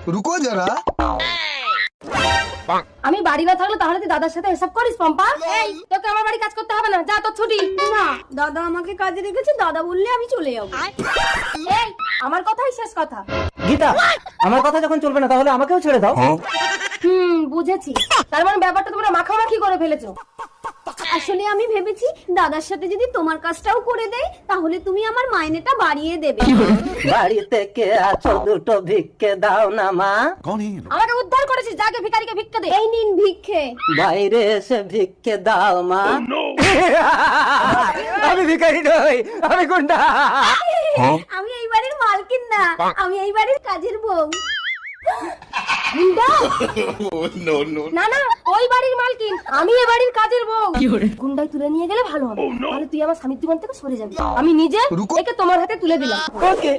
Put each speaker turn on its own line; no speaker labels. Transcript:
रुको जरा।
আমি বাড়ি না থাকলে তাহলে তুই দাদার সাথে এসব করিস পম্পা? এই তোকে আমার বাড়ি কাজ করতে হবে না, যা তোর ছুটি।
না, দাদা আমাকে কাজে রেখেছে, দাদা বললে আমি চলে যাবো।
এই আমার কথাই শেষ কথা।
গীতা, আমার কথা যখন চলবে না তাহলে আমাকেও ছেড়ে দাও।
বুঝেছি। তার মানে ব্যাপারটা তোমরা মাখামাখি করে ফেলেছো।
আসলে আমি ভেবেছি দাদার সাথে যদি তোমার কাজটাও করে দেয় তাহলে তুমি আমার মাইনেটা বাড়িয়ে দেবে।
বাড়িতে কে আছো, দুটো ভিক্ষে দাও না মা।
আমাকে উদ্ধার করেছিস, যাকে ভিখারিকে ভিক্ষা দে।
এই নিন ভিক্ষে।
বাইরে এসে ভিক্ষে দাও মা। আমি ভিখারি নই, আমি গুন্ডা।
আমি এই বাড়ির মালকিন না, আমি এই বাড়ির কাজের বউ।
গুন্ডা? না না, ওই বাড়ির মালকিন, আমি এ বাড়ির কাজের বউ। গুন্ডাই তুলে নিয়ে গেলে ভালো হবে, তাহলে তুই আমার স্বামীর জীবন থেকে সরে যাবি। আমি নিজে
রুকো।
একে তোমার হাতে তুলে দিলাম।
ওকে।